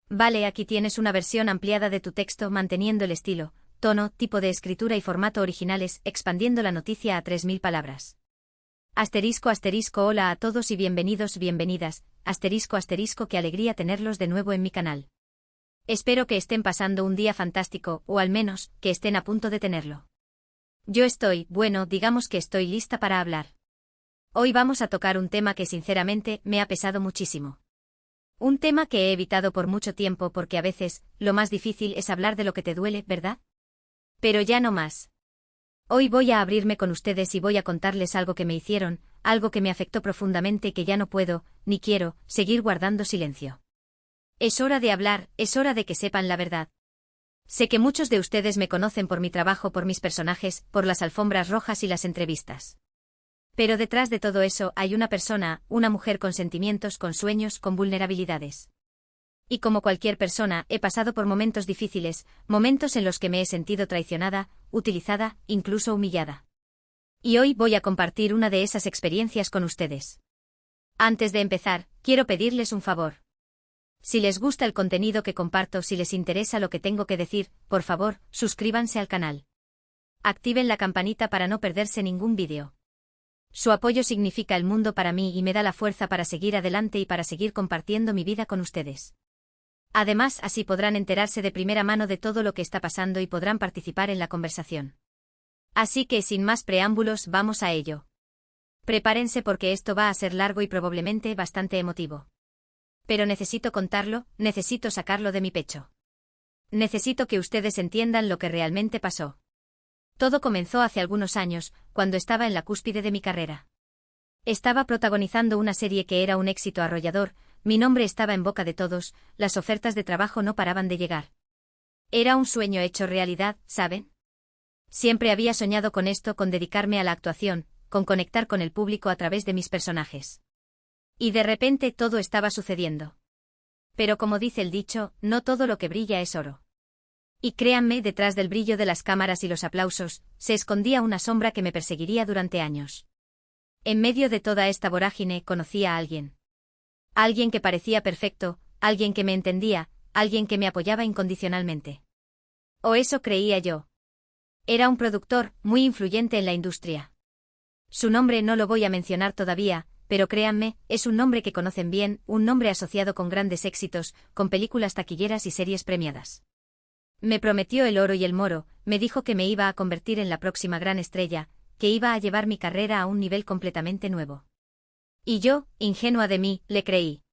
Vale, aquí tienes una versión ampliada de tu texto manteniendo el estilo, tono, tipo de escritura y formato originales, expandiendo la noticia a 3000 palabras. Asterisco asterisco hola a todos y bienvenidos bienvenidas, asterisco asterisco qué alegría tenerlos de nuevo en mi canal. Espero que estén pasando un día fantástico, o al menos, que estén a punto de tenerlo. Yo digamos que estoy lista para hablar. Hoy vamos a tocar un tema que sinceramente me ha pesado muchísimo. Un tema que he evitado por mucho tiempo porque a veces, lo más difícil es hablar de lo que te duele, ¿verdad? Pero ya no más. Hoy voy a abrirme con ustedes y voy a contarles algo que me hicieron, algo que me afectó profundamente y que ya no puedo, ni quiero, seguir guardando silencio. Es hora de hablar, es hora de que sepan la verdad. Sé que muchos de ustedes me conocen por mi trabajo, por mis personajes, por las alfombras rojas y las entrevistas. Pero detrás de todo eso hay una persona, una mujer con sentimientos, con sueños, con vulnerabilidades. Y como cualquier persona, he pasado por momentos difíciles, momentos en los que me he sentido traicionada, utilizada, incluso humillada. Y hoy voy a compartir una de esas experiencias con ustedes. Antes de empezar, quiero pedirles un favor. Si les gusta el contenido que comparto, si les interesa lo que tengo que decir, por favor, suscríbanse al canal. Activen la campanita para no perderse ningún vídeo. Su apoyo significa el mundo para mí y me da la fuerza para seguir adelante y para seguir compartiendo mi vida con ustedes. Además, así podrán enterarse de primera mano de todo lo que está pasando y podrán participar en la conversación. Así que, sin más preámbulos, vamos a ello. Prepárense porque esto va a ser largo y probablemente bastante emotivo. Pero necesito contarlo, necesito sacarlo de mi pecho. Necesito que ustedes entiendan lo que realmente pasó. Todo comenzó hace algunos años, cuando estaba en la cúspide de mi carrera. Estaba protagonizando una serie que era un éxito arrollador, mi nombre estaba en boca de todos, las ofertas de trabajo no paraban de llegar. Era un sueño hecho realidad, ¿saben? Siempre había soñado con esto, con dedicarme a la actuación, con conectar con el público a través de mis personajes. Y de repente todo estaba sucediendo. Pero como dice el dicho, no todo lo que brilla es oro. Y créanme, detrás del brillo de las cámaras y los aplausos, se escondía una sombra que me perseguiría durante años. En medio de toda esta vorágine conocí a alguien. Alguien que parecía perfecto, alguien que me entendía, alguien que me apoyaba incondicionalmente. O eso creía yo. Era un productor, muy influyente en la industria. Su nombre no lo voy a mencionar todavía, pero créanme, es un nombre que conocen bien, un nombre asociado con grandes éxitos, con películas taquilleras y series premiadas. Me prometió el oro y el moro, me dijo que me iba a convertir en la próxima gran estrella, que iba a llevar mi carrera a un nivel completamente nuevo. Y yo, ingenua de mí, le creí.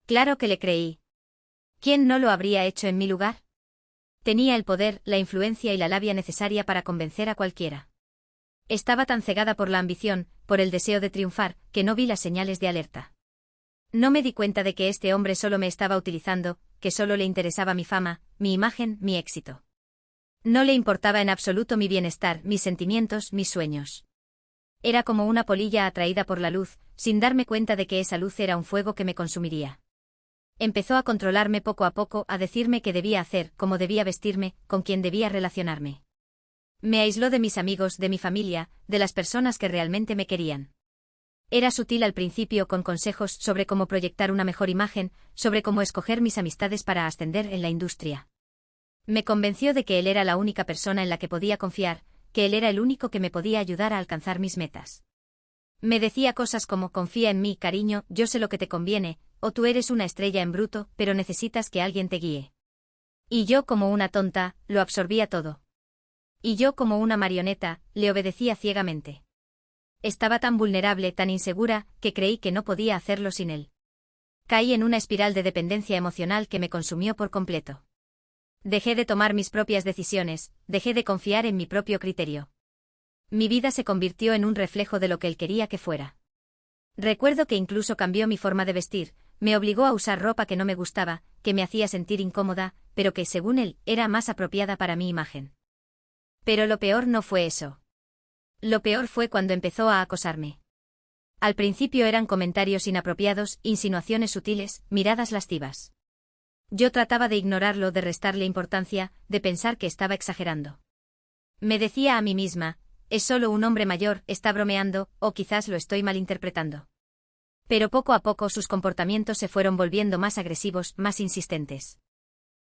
Claro que le creí. ¿Quién no lo habría hecho en mi lugar? Tenía el poder, la influencia y la labia necesaria para convencer a cualquiera. Estaba tan cegada por la ambición, por el deseo de triunfar, que no vi las señales de alerta. No me di cuenta de que este hombre solo me estaba utilizando, que solo le interesaba mi fama, mi imagen, mi éxito. No le importaba en absoluto mi bienestar, mis sentimientos, mis sueños. Era como una polilla atraída por la luz, sin darme cuenta de que esa luz era un fuego que me consumiría. Empezó a controlarme poco a poco, a decirme qué debía hacer, cómo debía vestirme, con quién debía relacionarme. Me aisló de mis amigos, de mi familia, de las personas que realmente me querían. Era sutil al principio con consejos sobre cómo proyectar una mejor imagen, sobre cómo escoger mis amistades para ascender en la industria. Me convenció de que él era la única persona en la que podía confiar, que él era el único que me podía ayudar a alcanzar mis metas. Me decía cosas como: confía en mí, cariño, yo sé lo que te conviene, o tú eres una estrella en bruto, pero necesitas que alguien te guíe. Y yo, como una tonta, lo absorbía todo. Y yo, como una marioneta, le obedecía ciegamente. Estaba tan vulnerable, tan insegura, que creí que no podía hacerlo sin él. Caí en una espiral de dependencia emocional que me consumió por completo. Dejé de tomar mis propias decisiones, dejé de confiar en mi propio criterio. Mi vida se convirtió en un reflejo de lo que él quería que fuera. Recuerdo que incluso cambió mi forma de vestir, me obligó a usar ropa que no me gustaba, que me hacía sentir incómoda, pero que, según él, era más apropiada para mi imagen. Pero lo peor no fue eso. Lo peor fue cuando empezó a acosarme. Al principio eran comentarios inapropiados, insinuaciones sutiles, miradas lascivas. Yo trataba de ignorarlo, de restarle importancia, de pensar que estaba exagerando. Me decía a mí misma: es solo un hombre mayor, está bromeando, o quizás lo estoy malinterpretando. Pero poco a poco sus comportamientos se fueron volviendo más agresivos, más insistentes.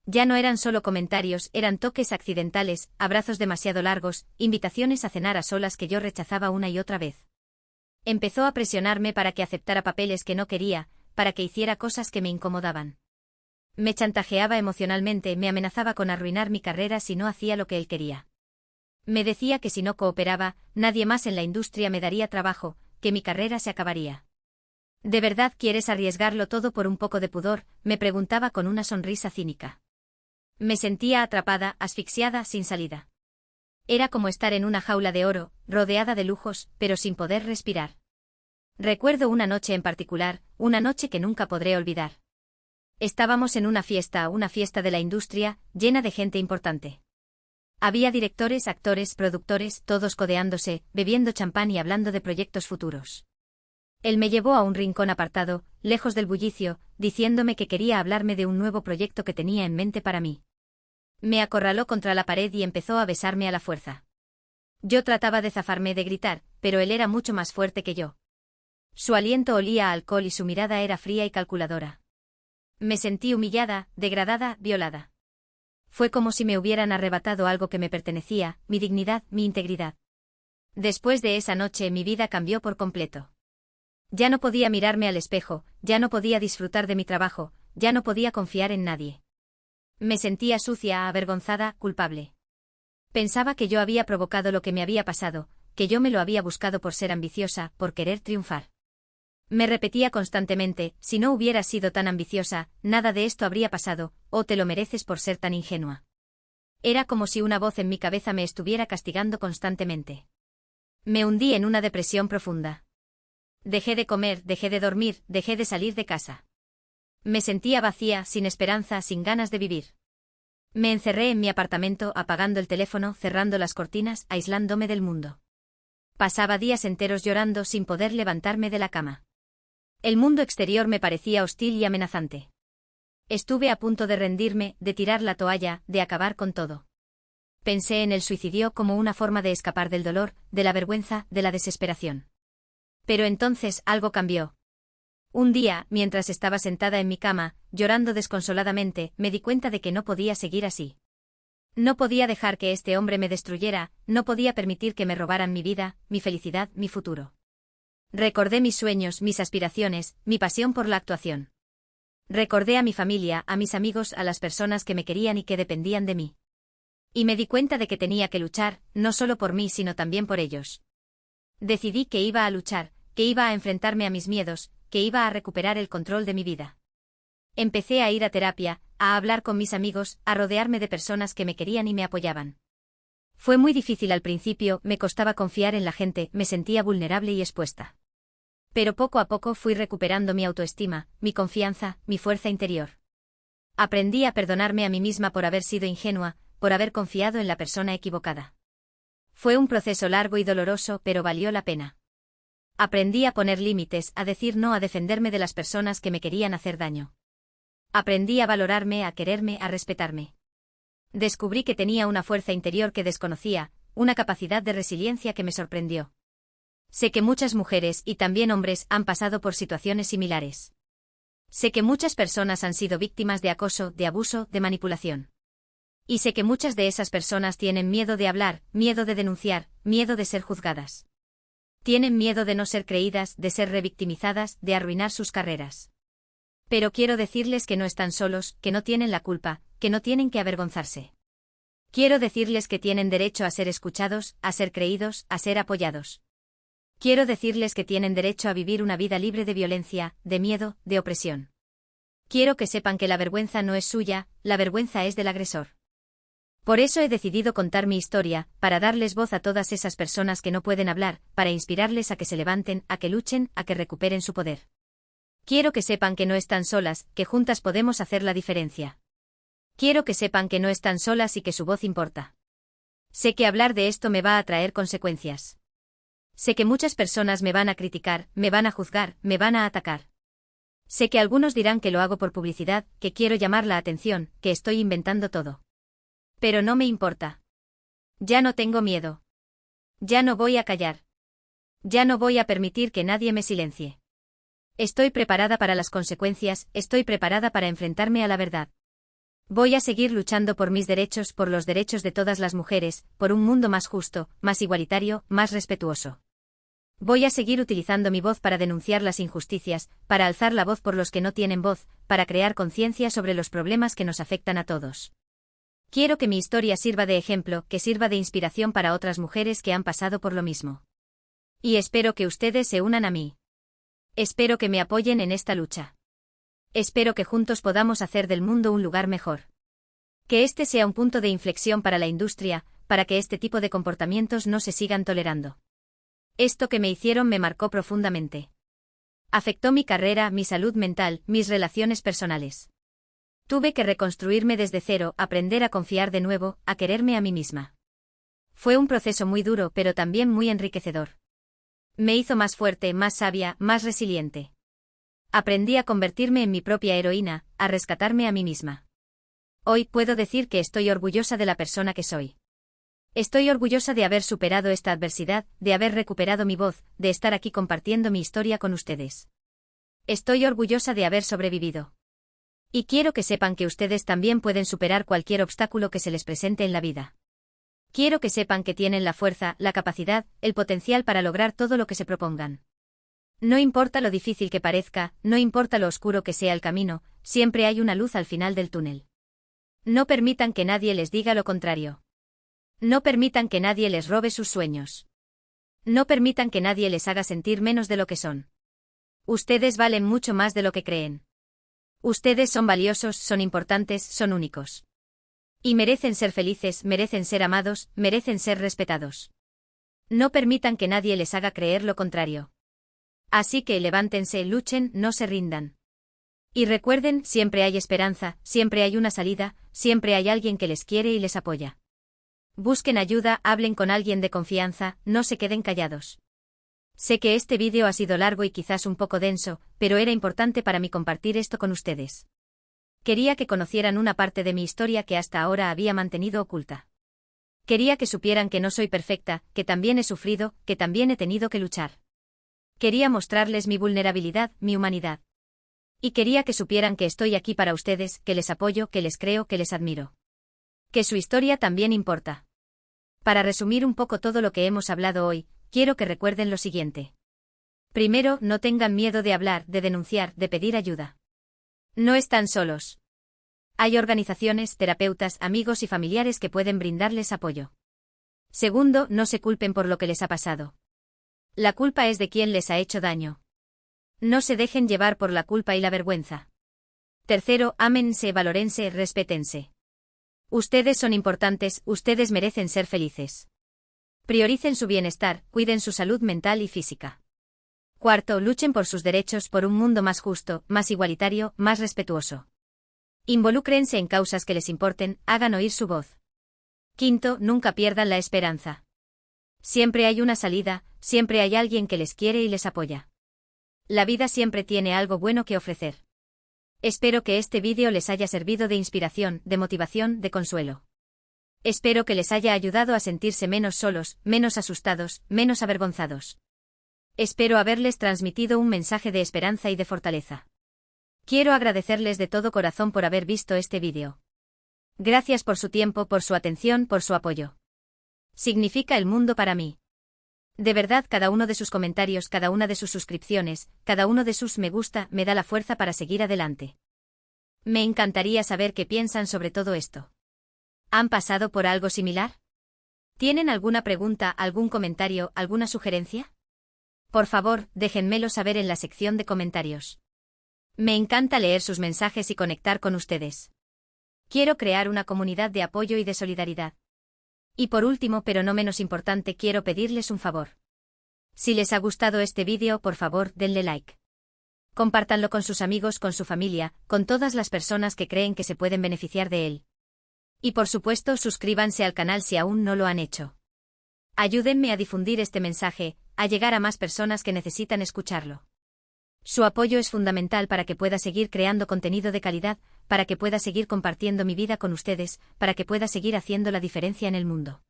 Ya no eran solo comentarios, eran toques accidentales, abrazos demasiado largos, invitaciones a cenar a solas que yo rechazaba una y otra vez. Empezó a presionarme para que aceptara papeles que no quería, para que hiciera cosas que me incomodaban. Me chantajeaba emocionalmente, me amenazaba con arruinar mi carrera si no hacía lo que él quería. Me decía que si no cooperaba, nadie más en la industria me daría trabajo, que mi carrera se acabaría. ¿De verdad quieres arriesgarlo todo por un poco de pudor?, me preguntaba con una sonrisa cínica. Me sentía atrapada, asfixiada, sin salida. Era como estar en una jaula de oro, rodeada de lujos, pero sin poder respirar. Recuerdo una noche en particular, una noche que nunca podré olvidar. Estábamos en una fiesta de la industria, llena de gente importante. Había directores, actores, productores, todos codeándose, bebiendo champán y hablando de proyectos futuros. Él me llevó a un rincón apartado, lejos del bullicio, diciéndome que quería hablarme de un nuevo proyecto que tenía en mente para mí. Me acorraló contra la pared y empezó a besarme a la fuerza. Yo trataba de zafarme de gritar, pero él era mucho más fuerte que yo. Su aliento olía a alcohol y su mirada era fría y calculadora. Me sentí humillada, degradada, violada. Fue como si me hubieran arrebatado algo que me pertenecía, mi dignidad, mi integridad. Después de esa noche mi vida cambió por completo. Ya no podía mirarme al espejo, ya no podía disfrutar de mi trabajo, ya no podía confiar en nadie. Me sentía sucia, avergonzada, culpable. Pensaba que yo había provocado lo que me había pasado, que yo me lo había buscado por ser ambiciosa, por querer triunfar. Me repetía constantemente, si no hubieras sido tan ambiciosa, nada de esto habría pasado, o te lo mereces por ser tan ingenua. Era como si una voz en mi cabeza me estuviera castigando constantemente. Me hundí en una depresión profunda. Dejé de comer, dejé de dormir, dejé de salir de casa. Me sentía vacía, sin esperanza, sin ganas de vivir. Me encerré en mi apartamento, apagando el teléfono, cerrando las cortinas, aislándome del mundo. Pasaba días enteros llorando sin poder levantarme de la cama. El mundo exterior me parecía hostil y amenazante. Estuve a punto de rendirme, de tirar la toalla, de acabar con todo. Pensé en el suicidio como una forma de escapar del dolor, de la vergüenza, de la desesperación. Pero entonces algo cambió. Un día, mientras estaba sentada en mi cama, llorando desconsoladamente, me di cuenta de que no podía seguir así. No podía dejar que este hombre me destruyera, no podía permitir que me robaran mi vida, mi felicidad, mi futuro. Recordé mis sueños, mis aspiraciones, mi pasión por la actuación. Recordé a mi familia, a mis amigos, a las personas que me querían y que dependían de mí. Y me di cuenta de que tenía que luchar, no solo por mí sino también por ellos. Decidí que iba a luchar, que iba a enfrentarme a mis miedos, que iba a recuperar el control de mi vida. Empecé a ir a terapia, a hablar con mis amigos, a rodearme de personas que me querían y me apoyaban. Fue muy difícil al principio, me costaba confiar en la gente, me sentía vulnerable y expuesta. Pero poco a poco fui recuperando mi autoestima, mi confianza, mi fuerza interior. Aprendí a perdonarme a mí misma por haber sido ingenua, por haber confiado en la persona equivocada. Fue un proceso largo y doloroso, pero valió la pena. Aprendí a poner límites, a decir no, a defenderme de las personas que me querían hacer daño. Aprendí a valorarme, a quererme, a respetarme. Descubrí que tenía una fuerza interior que desconocía, una capacidad de resiliencia que me sorprendió. Sé que muchas mujeres y también hombres han pasado por situaciones similares. Sé que muchas personas han sido víctimas de acoso, de abuso, de manipulación. Y sé que muchas de esas personas tienen miedo de hablar, miedo de denunciar, miedo de ser juzgadas. Tienen miedo de no ser creídas, de ser revictimizadas, de arruinar sus carreras. Pero quiero decirles que no están solos, que no tienen la culpa, que no tienen que avergonzarse. Quiero decirles que tienen derecho a ser escuchados, a ser creídos, a ser apoyados. Quiero decirles que tienen derecho a vivir una vida libre de violencia, de miedo, de opresión. Quiero que sepan que la vergüenza no es suya, la vergüenza es del agresor. Por eso he decidido contar mi historia, para darles voz a todas esas personas que no pueden hablar, para inspirarles a que se levanten, a que luchen, a que recuperen su poder. Quiero que sepan que no están solas, que juntas podemos hacer la diferencia. Quiero que sepan que no están solas y que su voz importa. Sé que hablar de esto me va a traer consecuencias. Sé que muchas personas me van a criticar, me van a juzgar, me van a atacar. Sé que algunos dirán que lo hago por publicidad, que quiero llamar la atención, que estoy inventando todo. Pero no me importa. Ya no tengo miedo. Ya no voy a callar. Ya no voy a permitir que nadie me silencie. Estoy preparada para las consecuencias, estoy preparada para enfrentarme a la verdad. Voy a seguir luchando por mis derechos, por los derechos de todas las mujeres, por un mundo más justo, más igualitario, más respetuoso. Voy a seguir utilizando mi voz para denunciar las injusticias, para alzar la voz por los que no tienen voz, para crear conciencia sobre los problemas que nos afectan a todos. Quiero que mi historia sirva de ejemplo, que sirva de inspiración para otras mujeres que han pasado por lo mismo. Y espero que ustedes se unan a mí. Espero que me apoyen en esta lucha. Espero que juntos podamos hacer del mundo un lugar mejor. Que este sea un punto de inflexión para la industria, para que este tipo de comportamientos no se sigan tolerando. Esto que me hicieron me marcó profundamente. Afectó mi carrera, mi salud mental, mis relaciones personales. Tuve que reconstruirme desde cero, aprender a confiar de nuevo, a quererme a mí misma. Fue un proceso muy duro, pero también muy enriquecedor. Me hizo más fuerte, más sabia, más resiliente. Aprendí a convertirme en mi propia heroína, a rescatarme a mí misma. Hoy puedo decir que estoy orgullosa de la persona que soy. Estoy orgullosa de haber superado esta adversidad, de haber recuperado mi voz, de estar aquí compartiendo mi historia con ustedes. Estoy orgullosa de haber sobrevivido. Y quiero que sepan que ustedes también pueden superar cualquier obstáculo que se les presente en la vida. Quiero que sepan que tienen la fuerza, la capacidad, el potencial para lograr todo lo que se propongan. No importa lo difícil que parezca, no importa lo oscuro que sea el camino, siempre hay una luz al final del túnel. No permitan que nadie les diga lo contrario. No permitan que nadie les robe sus sueños. No permitan que nadie les haga sentir menos de lo que son. Ustedes valen mucho más de lo que creen. Ustedes son valiosos, son importantes, son únicos. Y merecen ser felices, merecen ser amados, merecen ser respetados. No permitan que nadie les haga creer lo contrario. Así que levántense, luchen, no se rindan. Y recuerden, siempre hay esperanza, siempre hay una salida, siempre hay alguien que les quiere y les apoya. Busquen ayuda, hablen con alguien de confianza, no se queden callados. Sé que este vídeo ha sido largo y quizás un poco denso, pero era importante para mí compartir esto con ustedes. Quería que conocieran una parte de mi historia que hasta ahora había mantenido oculta. Quería que supieran que no soy perfecta, que también he sufrido, que también he tenido que luchar. Quería mostrarles mi vulnerabilidad, mi humanidad. Y quería que supieran que estoy aquí para ustedes, que les apoyo, que les creo, que les admiro. Que su historia también importa. Para resumir un poco todo lo que hemos hablado hoy, quiero que recuerden lo siguiente. Primero, no tengan miedo de hablar, de denunciar, de pedir ayuda. No están solos. Hay organizaciones, terapeutas, amigos y familiares que pueden brindarles apoyo. Segundo, no se culpen por lo que les ha pasado. La culpa es de quien les ha hecho daño. No se dejen llevar por la culpa y la vergüenza. Tercero, ámense, valórense, respétense. Ustedes son importantes, ustedes merecen ser felices. Prioricen su bienestar, cuiden su salud mental y física. Cuarto, luchen por sus derechos, por un mundo más justo, más igualitario, más respetuoso. Involúcrense en causas que les importen, hagan oír su voz. Quinto, nunca pierdan la esperanza. Siempre hay una salida, siempre hay alguien que les quiere y les apoya. La vida siempre tiene algo bueno que ofrecer. Espero que este vídeo les haya servido de inspiración, de motivación, de consuelo. Espero que les haya ayudado a sentirse menos solos, menos asustados, menos avergonzados. Espero haberles transmitido un mensaje de esperanza y de fortaleza. Quiero agradecerles de todo corazón por haber visto este vídeo. Gracias por su tiempo, por su atención, por su apoyo. Significa el mundo para mí. De verdad, cada uno de sus comentarios, cada una de sus suscripciones, cada uno de sus me gusta, me da la fuerza para seguir adelante. Me encantaría saber qué piensan sobre todo esto. ¿Han pasado por algo similar? ¿Tienen alguna pregunta, algún comentario, alguna sugerencia? Por favor, déjenmelo saber en la sección de comentarios. Me encanta leer sus mensajes y conectar con ustedes. Quiero crear una comunidad de apoyo y de solidaridad. Y por último, pero no menos importante, quiero pedirles un favor. Si les ha gustado este vídeo, por favor, denle like. Compártanlo con sus amigos, con su familia, con todas las personas que creen que se pueden beneficiar de él. Y por supuesto, suscríbanse al canal si aún no lo han hecho. Ayúdenme a difundir este mensaje, a llegar a más personas que necesitan escucharlo. Su apoyo es fundamental para que pueda seguir creando contenido de calidad, para que pueda seguir compartiendo mi vida con ustedes, para que pueda seguir haciendo la diferencia en el mundo.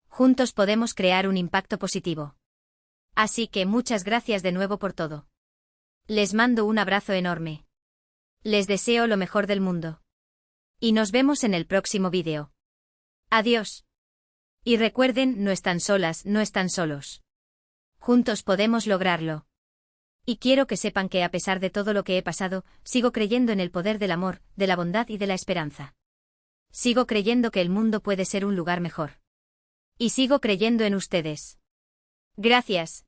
Juntos podemos crear un impacto positivo. Así que muchas gracias de nuevo por todo. Les mando un abrazo enorme. Les deseo lo mejor del mundo. Y nos vemos en el próximo vídeo. Adiós. Y recuerden, no están solas, no están solos. Juntos podemos lograrlo. Y quiero que sepan que a pesar de todo lo que he pasado, sigo creyendo en el poder del amor, de la bondad y de la esperanza. Sigo creyendo que el mundo puede ser un lugar mejor. Y sigo creyendo en ustedes. Gracias.